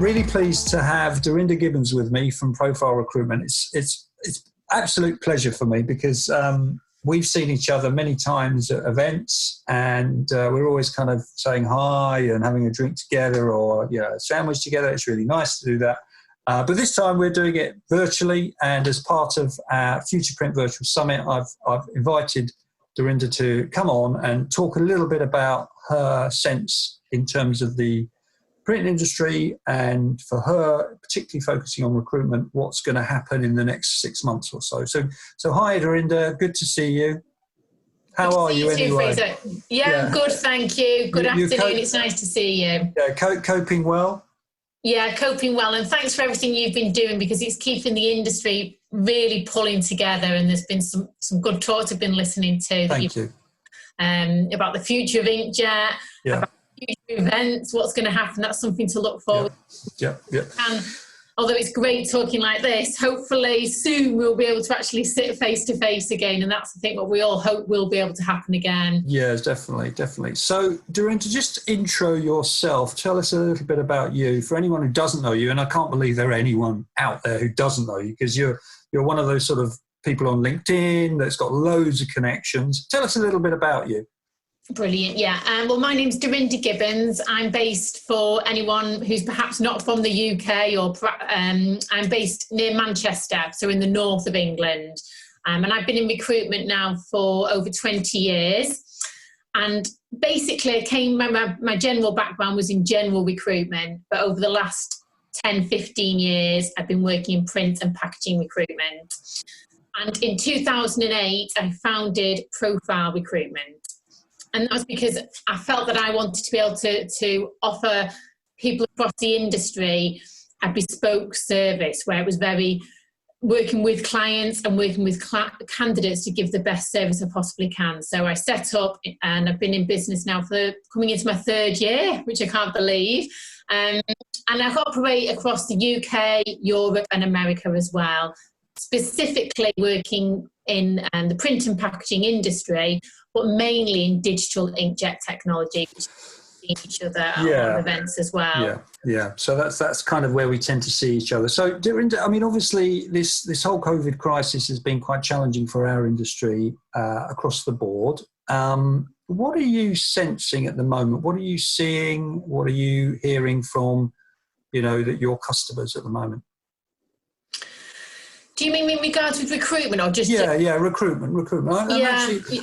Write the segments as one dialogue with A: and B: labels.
A: Really pleased to have Govinda Gibbons with me from Profile Recruitment. It's absolute pleasure for me because we've seen each other many times at events, and we're always kind of saying hi and having a drink together or a sandwich together. It's really nice to do that. But this time we're doing it virtually, and as part of our Future Print Virtual Summit, I've invited Govinda to come on and talk a little bit about her sense in terms of the print industry, and for her, particularly focusing on recruitment, what's going to happen in the next 6 months or so. So hi, Govinda. Good to see you. How are you anyway?
B: Yeah, I'm good, thank you. Good afternoon. It's nice to see you.
A: Yeah, coping well?
B: Yeah, coping well. And thanks for everything you've been doing, because it's keeping the industry really pulling together. And there's been some good talks I've been listening to.
A: Thank you.
B: About the future of inkjet, about future events, what's going to happen. That's something to look forward to.
A: Yeah.
B: And although it's great talking like this, hopefully soon we'll be able to actually sit face to face again. And that's, I think, what we all hope will be able to happen again.
A: Yes, definitely. So, Govinda, just intro yourself. Tell us a little bit about you. For anyone who doesn't know you, and I can't believe there are anyone out there who doesn't know you, because you're one of those sort of people on LinkedIn that's got loads of connections. Tell us a little bit about you.
B: Brilliant, yeah. Well, my name's Govinda Gibbons. I'm based, for anyone who's perhaps not from the UK, or I'm based near Manchester, so in the north of England. And I've been in recruitment now for over 20 years. And basically, my general background was in general recruitment, but over the last 10, 15 years, I've been working in print and packaging recruitment. And in 2008, I founded Profile Recruitment. And that was because I felt that I wanted to be able to offer people across the industry a bespoke service, where it was very working with clients and working with candidates to give the best service I possibly can. So I set up, and I've been in business now for coming into my 3rd year, which I can't believe. And I operate across the UK, Europe and America as well, specifically working in the print and packaging industry, but mainly in digital inkjet technology, which see each other at a lot of events as well.
A: Yeah. So that's kind of where we tend to see each other. So, Govinda, I mean, obviously, this whole COVID crisis has been quite challenging for our industry across the board. What are you sensing at the moment? What are you seeing? What are you hearing from, that your customers at the moment?
B: Do you mean in regards with recruitment, or just...
A: recruitment.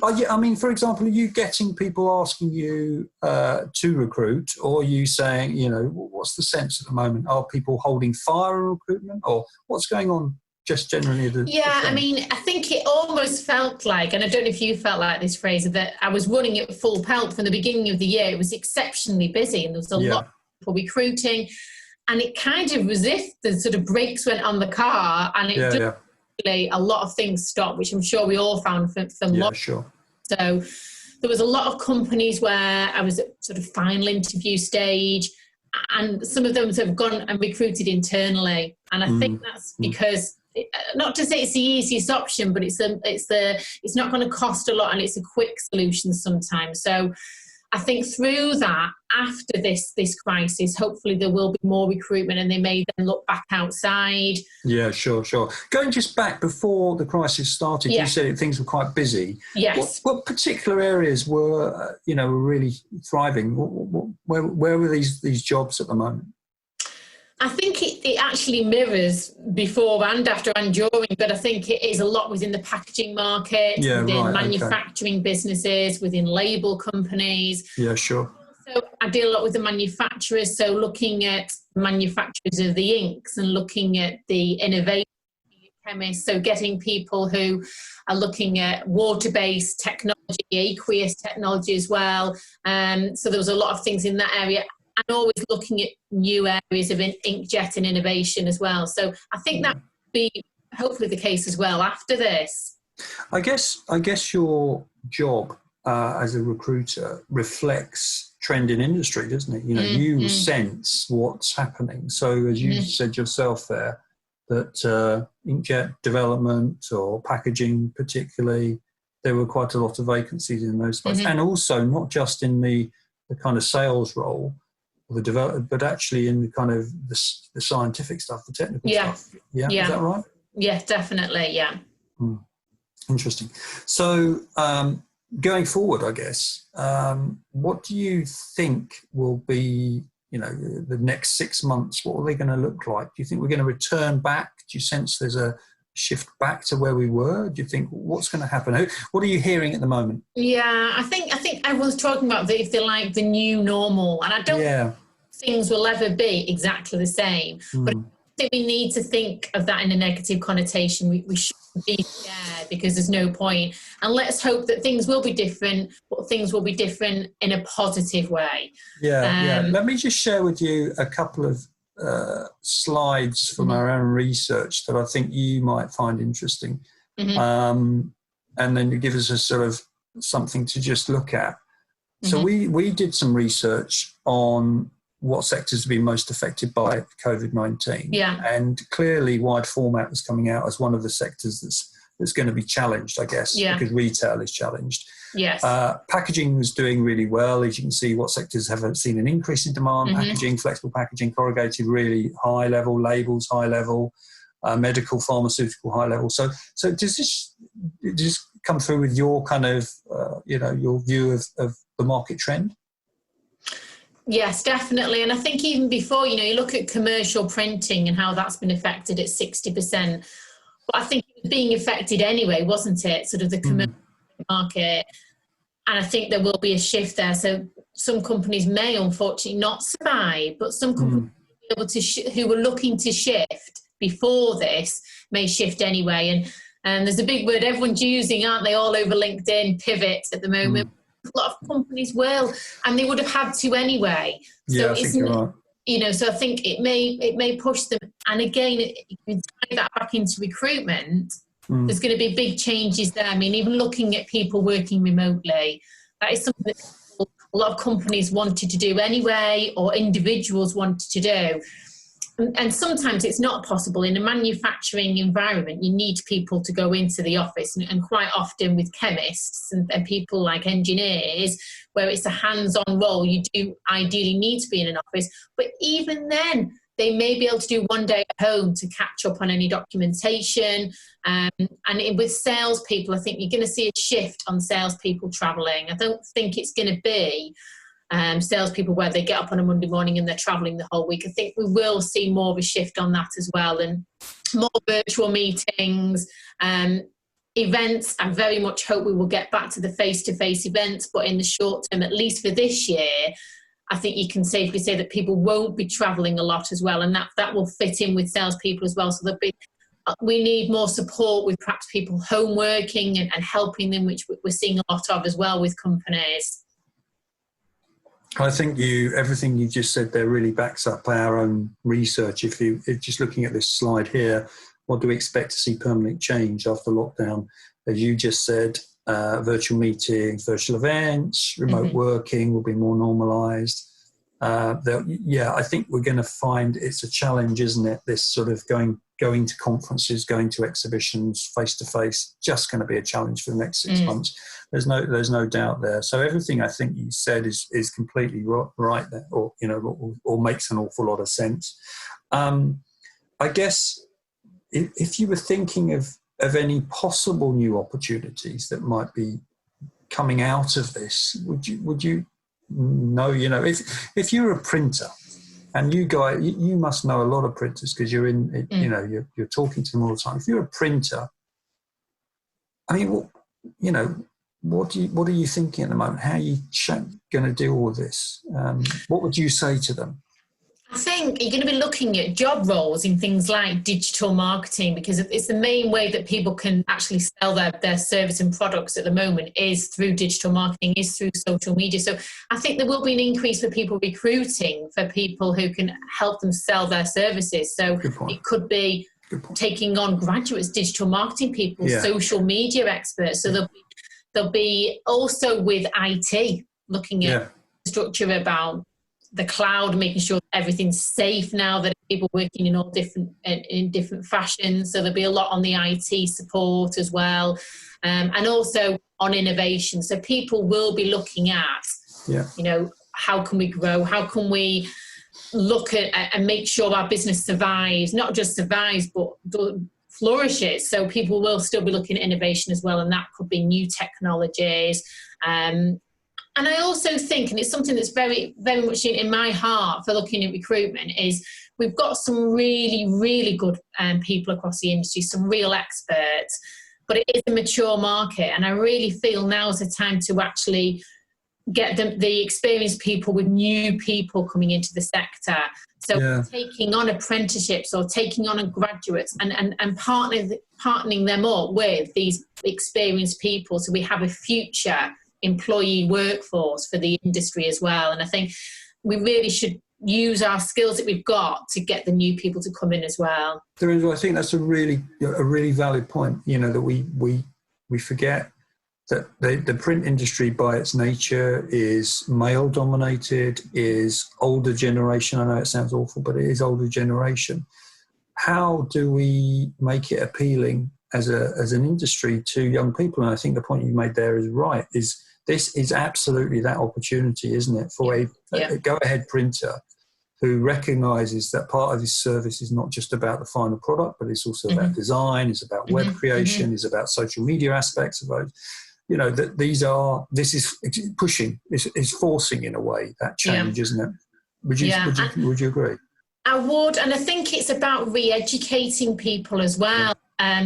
A: I mean, for example, are you getting people asking you to recruit, or are you saying, what's the sense at the moment? Are people holding fire on recruitment, or what's going on just generally?
B: I mean, I think it almost felt like, and I don't know if you felt like this, Fraser, that I was running at full pelt from the beginning of the year. It was exceptionally busy, and there was a lot of people recruiting. And it kind of was if the sort of brakes went on the car, and a lot of things stopped, which I'm sure we all found from
A: sure.
B: So there was a lot of companies where I was at sort of final interview stage, and some of them have gone and recruited internally. And I think that's because, not to say it's the easiest option, but it's not going to cost a lot, and it's a quick solution sometimes. So I think through that, after this crisis, hopefully there will be more recruitment, and they may then look back outside. Yeah,
A: sure. Going just back before the crisis started, you said things were quite busy.
B: Yes.
A: What particular areas were really thriving? Where were these jobs at the moment?
B: I think it actually mirrors before and after and during, but I think it is a lot within the packaging market, within manufacturing businesses, within label companies.
A: Yeah, sure.
B: So I deal a lot with the manufacturers, so looking at manufacturers of the inks and looking at the innovation chemists, so getting people who are looking at water-based technology, aqueous technology as well. So there was a lot of things in that area. And always looking at new areas of inkjet and innovation as well. So I think that will be hopefully the case as well after this.
A: I guess your job as a recruiter reflects trend in industry, doesn't it? You sense what's happening. So as you said yourself there, that inkjet development or packaging particularly, there were quite a lot of vacancies in those spots. And also not just in the kind of sales role, or the development, but actually in the kind of the scientific stuff, the technical stuff. Yeah,
B: yeah.
A: Is that right?
B: Yeah, definitely. Yeah.
A: Interesting. So going forward, I guess, what do you think will be, the next 6 months? What are they going to look like? Do you think we're going to return back? Do you sense there's a shift back to where we were? Do you think what's going to happen? What are you hearing at the moment?
B: Yeah, I think everyone's talking about if they like the new normal, and I don't think things will ever be exactly the same. But I think we need to think of that in a negative connotation. We shouldn't be scared because there's no point. And let's hope that things will be different, but things will be different in a positive way.
A: Yeah. Let me just share with you a couple of slides from our own research that I think you might find interesting. And then you give us a sort of something to just look at. So we did some research on what sectors have been most affected by COVID-19.
B: Yeah.
A: And clearly wide format was coming out as one of the sectors that's going to be challenged, I guess, because retail is challenged.
B: Yes.
A: Packaging was doing really well. As you can see, what sectors have seen an increase in demand? Packaging, flexible packaging, corrugated, really high level, labels, high level, medical, pharmaceutical, high level. So does this come through with your kind of, your view of the market trend?
B: Yes, definitely. And I think even before, you look at commercial printing and how that's been affected at 60%. But I think it was being affected anyway, wasn't it? Sort of the commercial market. And I think there will be a shift there. So some companies may unfortunately not survive, but some companies will be able to who were looking to shift before this may shift anyway. And there's a big word everyone's using, aren't they, all over LinkedIn, pivot at the moment. A lot of companies will, and they would have had to anyway. So
A: I think you're right.
B: So I think it may push them. And again, you can tie that back into recruitment. There's going to be big changes there. I mean, even looking at people working remotely, that is something that a lot of companies wanted to do anyway, or individuals wanted to do. And sometimes it's not possible. In a manufacturing environment, you need people to go into the office, and quite often with chemists and people like engineers, where it's a hands-on role, you do ideally need to be in an office. But even then, they may be able to do one day at home to catch up on any documentation. And with salespeople, I think you're going to see a shift on salespeople travelling. I don't think it's going to be salespeople where they get up on a Monday morning and they're travelling the whole week. I think we will see more of a shift on that as well, and more virtual meetings, events. I very much hope we will get back to the face-to-face events, but in the short term, at least for this year, I think you can safely say that people won't be travelling a lot as well, and that will fit in with salespeople as well. So we need more support with perhaps people home working and helping them, which we're seeing a lot of as well with companies.
A: I think everything you just said there really backs up our own research. If just looking at this slide here, what do we expect to see permanent change after lockdown? As you just said, virtual meetings, virtual events, remote working will be more normalised. I think we're going to find it's a challenge, isn't it? This sort of going to conferences, going to exhibitions, face to face, just going to be a challenge for the next 6 months. There's no doubt there. So everything I think you said is completely right there, or makes an awful lot of sense. I guess if you were thinking of any possible new opportunities that might be coming out of this, would you know, if you're a printer, and you must know a lot of printers because you're in, you're talking to them all the time. If you're a printer, I mean, what are you thinking at the moment? How are you going to deal with this? What would you say to them?
B: I think you're going to be looking at job roles in things like digital marketing, because it's the main way that people can actually sell their service and products at the moment is through digital marketing, is through social media. So I think there will be an increase for people recruiting for people who can help them sell their services. So it could be taking on graduates, digital marketing people, social media experts. So there'll be also with IT, looking at structure about the cloud, making sure everything's safe now that people are working in all different fashions. So there'll be a lot on the IT support as well, and also on innovation. So people will be looking at, how can we grow? How can we look at and make sure our business survives, not just survives, but flourishes? So people will still be looking at innovation as well, and that could be new technologies. And I also think, and it's something that's very, very much in my heart for looking at recruitment, is we've got some really, really good people across the industry, some real experts, but it is a mature market. And I really feel now's the time to actually get the experienced people with new people coming into the sector. So taking on apprenticeships or taking on graduates and partnering them up with these experienced people, so we have a future employee workforce for the industry as well. And I think we really should use our skills that we've got to get the new people to come in as well.
A: I think that's a really valid point, that we forget that the print industry by its nature is male dominated, is older generation. I know it sounds awful, but it is older generation. How do we make it appealing as an industry to young people? And I think the point you made there is right, this is absolutely that opportunity, isn't it, for a go-ahead printer who recognises that part of his service is not just about the final product, but it's also about design, it's about web creation, it's about social media aspects of those. This is pushing, is forcing in a way that change, isn't it? Would you agree?
B: I would, and I think it's about re-educating people as well.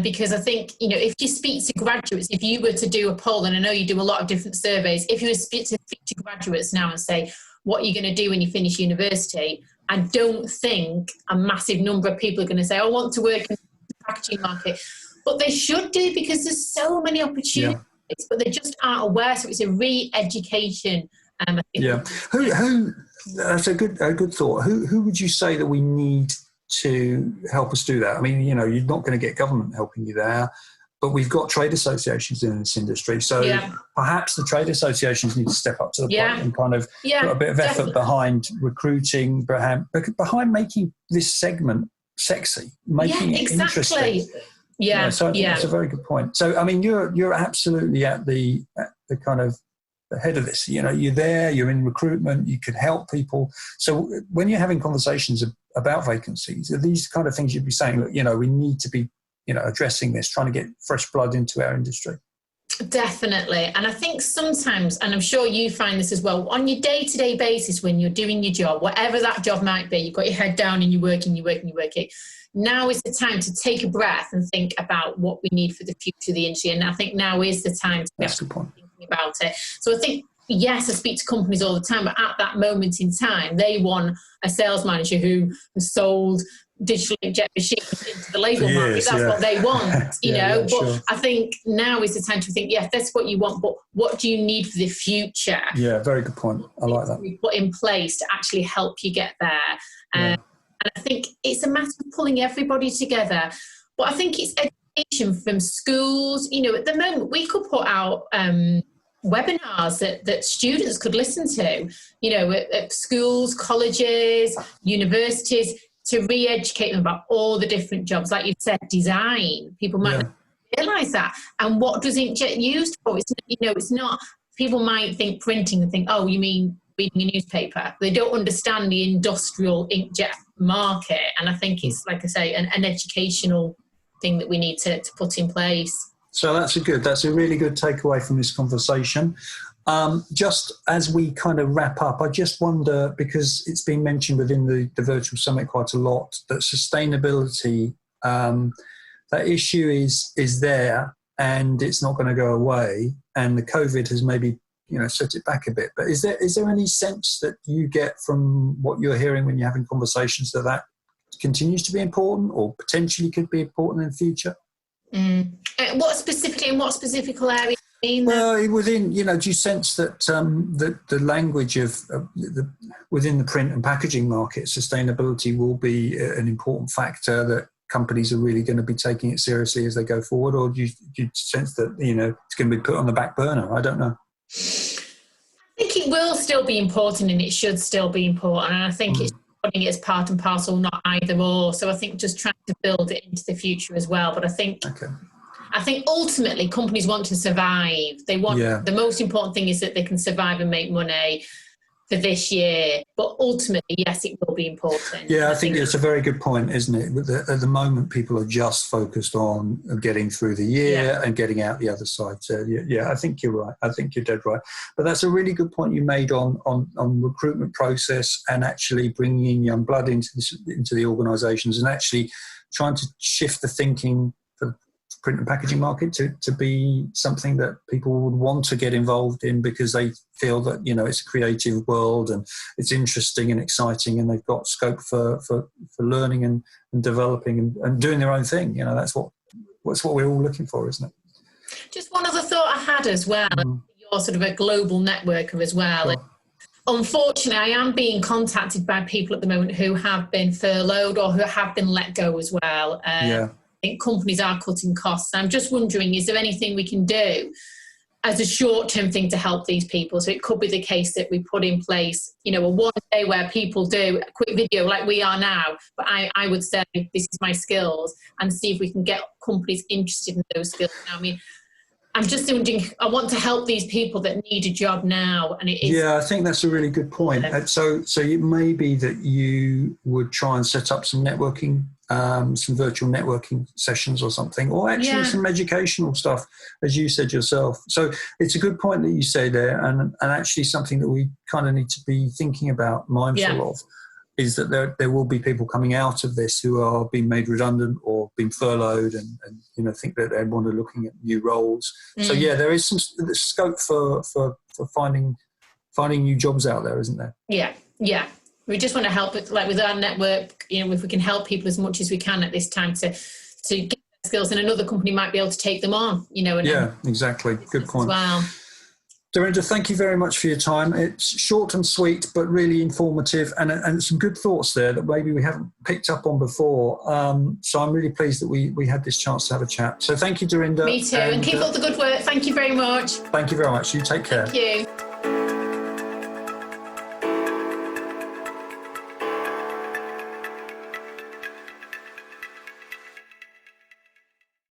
B: Because I think, if you speak to graduates, if you were to do a poll, and I know you do a lot of different surveys, if you were to speak to graduates now and say, what are you going to do when you finish university? I don't think a massive number of people are going to say, I want to work in the packaging market. But they should do, because there's so many opportunities, but they just aren't aware. So it's a re-education. I think.
A: Who? That's a good thought. Who would you say that we need to help us do that? I mean, you're not going to get government helping you there, but we've got trade associations in this industry. So perhaps the trade associations need to step up to the plate and kind of put a bit of effort behind recruiting, behind making this segment sexy, making it interesting. So I think that's a very good point. So, I mean, you're absolutely at the kind of the head of this. You're there, you're in recruitment, you could help people. So when you're having conversations about vacancies, are these kind of things you'd be saying, look, we need to be, addressing this, trying to get fresh blood into our industry?
B: Definitely. And I think sometimes, and I'm sure you find this as well, on your day-to-day basis when you're doing your job, whatever that job might be, you've got your head down and you're working. Now is the time to take a breath and think about what we need for the future of the industry. And I think now is the time to be thinking about it. So I think, yes, I speak to companies all the time, but at that moment in time, they want a sales manager who has sold digital inkjet machines into the label market. That's what they want, but I think now is the time to think, that's what you want, but what do you need for the future? Yeah,
A: very good point. I like that.
B: We put in place to actually help you get there. And I think it's a matter of pulling everybody together. But I think it's education from schools. At the moment, we could put out webinars that students could listen to, at schools, colleges, universities, to re-educate them about all the different jobs. Like you said, design. People might not realise that. And what does inkjet used for? It's not, people might think printing and think, oh, you mean reading a newspaper. They don't understand the industrial inkjet market. And I think it's, like I say, an educational thing that we need to put in place.
A: So that's a really good takeaway from this conversation. Just as we kind of wrap up, I just wonder, because it's been mentioned within the virtual summit quite a lot, that sustainability, that issue is there and it's not going to go away. And the COVID has maybe, set it back a bit. But is there any sense that you get from what you're hearing when you're having conversations that continues to be important or potentially could be important in the future?
B: What specific area?
A: Well, within, do you sense that the language of within the print and packaging market, sustainability will be an important factor that companies are really going to be taking it seriously as they go forward, or do you sense that it's going to be put on the back burner? I don't know.
B: I think it will still be important, and it should still be important, and I think it's putting it as part and parcel, not either or. So I think just trying to build it into the future as well. But I think ultimately companies want to survive. They want the most important thing is that they can survive and make money. for this year. But ultimately, yes, it will be important.
A: Yeah, I think it's a very good point, isn't it? At the moment, people are just focused on getting through the year and getting out the other side. So, yeah, I think you're right. I think you're dead right. But that's a really good point you made on recruitment process and actually bringing in young blood into the organisations and actually trying to shift the thinking for the print and packaging market to be something that people would want to get involved in because they feel that, it's a creative world and it's interesting and exciting and they've got scope for learning and developing and doing their own thing. That's what we're all looking for, isn't it?
B: Just one other thought I had as well. You're sort of a global networker as well.
A: Sure.
B: Unfortunately, I am being contacted by people at the moment who have been furloughed or who have been let go as well. I think companies are cutting costs. I'm just wondering, is there anything we can do as a short-term thing to help these people? So it could be the case that we put in place, a one day where people do a quick video like we are now, but I would say this is my skills and see if we can get companies interested in those skills. Now, I'm just wondering, I want to help these people that need a job now. And it is.
A: Yeah, I think that's a really good point. So it may be that you would try and set up some networking, some virtual networking sessions or something, or actually some educational stuff, as you said yourself. So it's a good point that you say there, and actually something that we kind of need to be thinking about, mindful of, is that there will be people coming out of this who are being made redundant or being furloughed and think that they want to looking at new roles. So there is some scope for finding new jobs out there, isn't there?
B: Yeah. We just want to help it, like with our network, if we can help people as much as we can at this time to get skills, and another company might be able to take them on,
A: exactly. Good point.
B: Wow.
A: Dorinda, thank you very much for your time. It's short and sweet, but really informative and some good thoughts there that maybe we haven't picked up on before. So I'm really pleased that we had this chance to have a chat. So thank you, Dorinda.
B: Me too. And keep up the good work. Thank you very much.
A: Thank you very much. You take care.
B: Thank you.